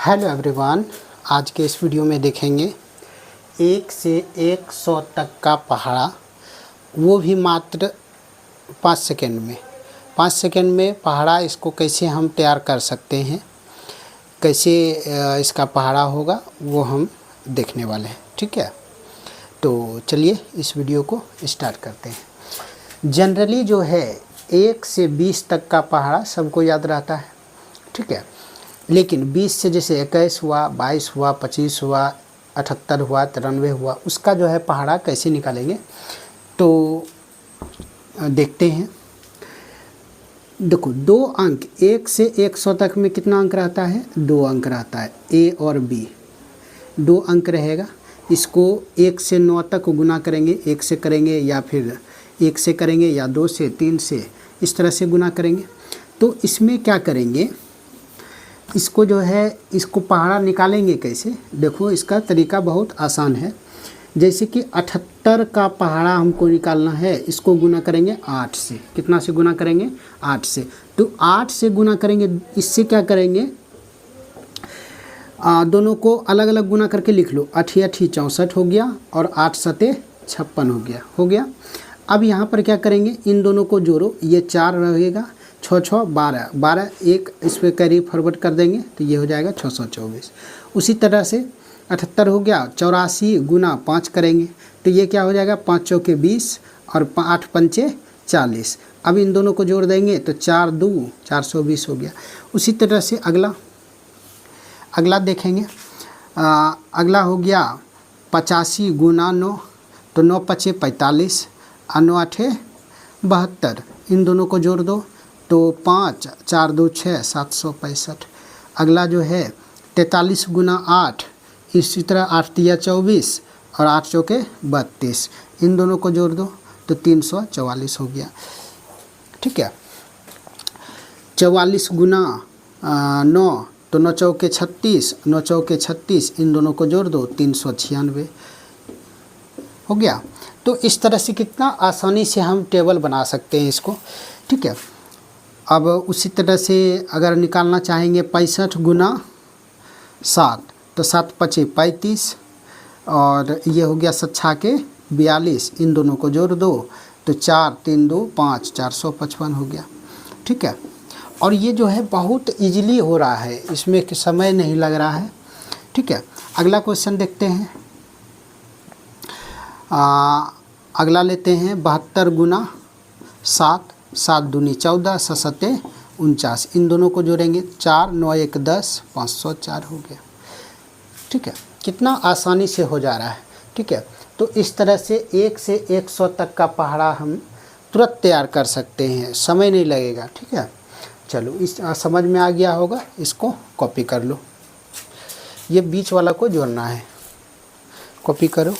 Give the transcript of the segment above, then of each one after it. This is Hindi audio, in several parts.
हेलो एवरीवन, आज के इस वीडियो में देखेंगे 1 से 100 तक का पहाड़ा, वो भी मात्र 5 सेकंड में। 5 सेकंड में पहाड़ा इसको कैसे हम तैयार कर सकते हैं, कैसे इसका पहाड़ा होगा वो हम देखने वाले हैं। ठीक है, तो चलिए इस वीडियो को स्टार्ट करते हैं। जनरली जो है 1 से 20 तक का पहाड़ा सबको याद रहता है। ठीक है, लेकिन 20 से जैसे 21 हुआ, 22 हुआ, 25 हुआ, 78 हुआ, 93 हुआ, उसका जो है पहाड़ा कैसे निकालेंगे तो देखते हैं। देखो, 2 अंक 1 से 100 तक में कितना अंक रहता है? 2 अंक रहता है। ए और बी 2 अंक रहेगा। इसको 1 से 9 तक गुना करेंगे, 1 से करेंगे या फिर 1 से करेंगे या 2 से, 3 से, इस तरह से गुना करेंगे। तो इसमें क्या करेंगे, इसको जो है इसको पहाड़ा निकालेंगे कैसे? देखो, इसका तरीका बहुत आसान है। जैसे कि 78 का पहाड़ा हमको निकालना है, इसको गुना करेंगे 8 से। कितना से गुना करेंगे? 8 से। तो 8 से गुना करेंगे, इससे क्या करेंगे, दोनों को अलग अलग गुना करके लिख लो। 8 8 64 हो गया और 8 7 56 हो गया। अब यहाँ पर क्या करेंगे, इन दोनों को जोड़ो, ये 4 रहेगा, 6 6 12 12, एक इस पर कैरी फॉरवर्ड कर देंगे तो ये हो जाएगा 624। उसी तरह से 78 हो गया, 84 गुना 5 करेंगे तो ये क्या हो जाएगा, 5 चौके 20 और 8 पंचे 40। अब इन दोनों को जोड़ देंगे तो 4 2 420 हो गया। उसी तरह से अगला देखेंगे। अगला हो गया 85 गुना 9, तो 9 5 45 और 9 8 72। इन दोनों को जोड़ दो तो 5 4 2 6 765। अगला जो है 43 गुना 8, इसी तरह 8 3 24 और 8 चौके 32। इन दोनों को जोड़ दो तो 344 हो गया। ठीक है, 44 गुना 9, तो 9 चौके 36, 9 चौके 36, इन दोनों को जोड़ दो 396 हो गया। तो इस तरह से कितना आसानी से हम टेबल बना सकते हैं इसको। ठीक है, अब उसी तरह से अगर निकालना चाहेंगे 65 गुना 7, तो 7 5 35 और ये हो गया 7 6 42। इन दोनों को जोड़ दो तो 4 3 2 5 455 हो गया। ठीक है, और ये जो है बहुत इजीली हो रहा है, इसमें समय नहीं लग रहा है। ठीक है, अगला क्वेश्चन देखते हैं। अगला लेते हैं 72 गुना 7, 7 दूनी 14, 7 7 49। इन दोनों को जोड़ेंगे 4 9 1 10 504 हो गया। ठीक है, कितना आसानी से हो जा रहा है। ठीक है, तो इस तरह से 1 से 100 तक का पहाड़ा हम तुरंत तैयार कर सकते हैं, समय नहीं लगेगा। ठीक है, चलो इस समझ में आ गया होगा, इसको कॉपी कर लो। ये बीच वाला को जोड़ना है, कॉपी करो।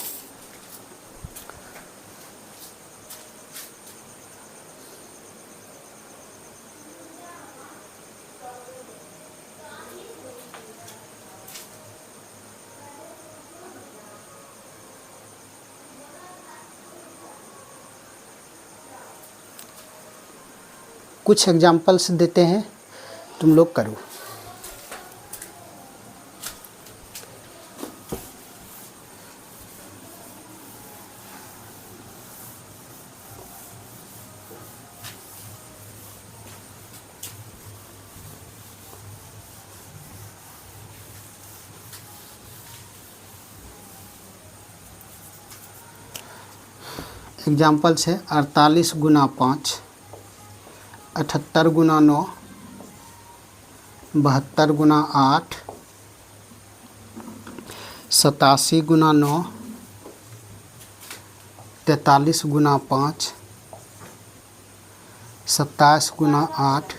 कुछ एग्जाम्पल्स देते हैं, तुम लोग करो। एग्जाम्पल्स है 48 गुना 5, 78 गुना 9, 72 गुना 8, 87 गुना 9, 43 गुना 5, 27 गुना 8,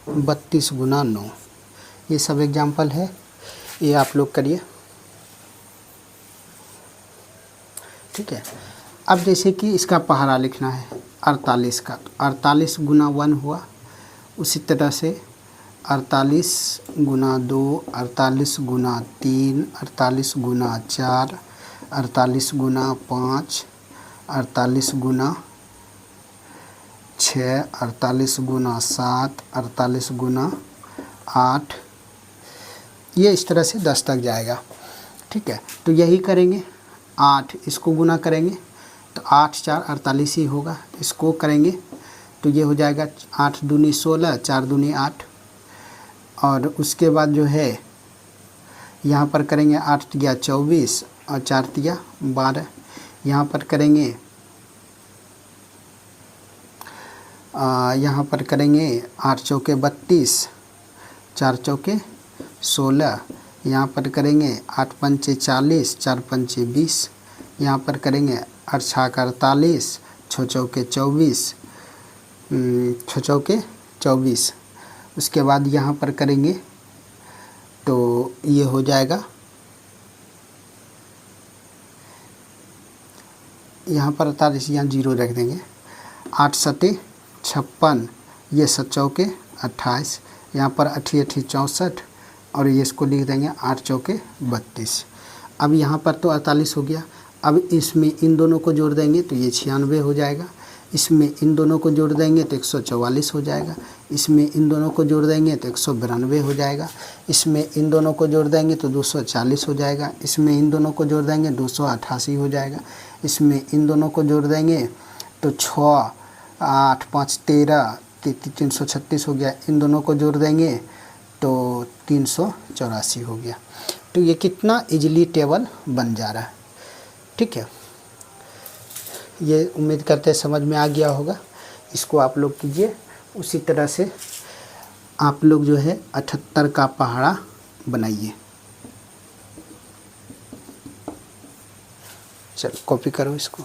32 गुना 9। ये सब एग्जाम्पल है, ये आप लोग करिए। ठीक है, अब जैसे कि इसका पहाड़ा लिखना है 48 का, तो 48 गुना 1 हुआ। उसी तरह से 48 गुना 2, 48 गुना 3, 48 गुना 4, 48 गुना 5, 48 गुना 6, 48 गुना 7, 48 गुना 8, ये इस तरह से 10 तक जाएगा। ठीक है, तो यही करेंगे। 8 इसको गुना करेंगे तो 8 4 48 ही होगा। इसको करेंगे तो ये हो जाएगा 8 दूनी 16, 4 दूनी 8। और उसके बाद जो है यहाँ पर करेंगे 8 तिया 24 और 4 तिया 12। यहाँ पर करेंगे यहाँ पर करेंगे 8 चौके 32, 4 चौके 16। यहाँ पर करेंगे 8 पंचे 40, 4 पंचे 20। यहाँ पर करेंगे 8 छाक 48, 6 चौके 24, 6 चौके 24। उसके बाद यहाँ पर करेंगे तो ये हो जाएगा, यहाँ पर 48, यहाँ 0 रख देंगे। 8 सते 56, ये 7 चौके 28। यहाँ पर 8 8 64 और ये इसको लिख देंगे 8 चौके 32। अब यहाँ पर तो 48 हो गया। अब इसमें इन दोनों को जोड़ देंगे तो ये 96 हो जाएगा। इसमें इन दोनों को जोड़ देंगे तो 144 हो जाएगा। इसमें इन दोनों को जोड़ देंगे तो 192 हो जाएगा। इसमें इन दोनों को जोड़ देंगे तो 240 हो जाएगा। इसमें इन दोनों को जोड़ देंगे 288 हो जाएगा। इसमें इन दोनों को जोड़ देंगे तो 6 8 5 13, 336 हो गया। इन दोनों को जोड़ देंगे तो 384 हो गया। तो ये कितना इजीली टेबल बन जा रहा है। ठीक है, ये उम्मीद करते हैं समझ में आ गया होगा। इसको आप लोग कीजिए। उसी तरह से आप लोग जो है 78 का पहाड़ा बनाइए। चलो कॉपी करो इसको।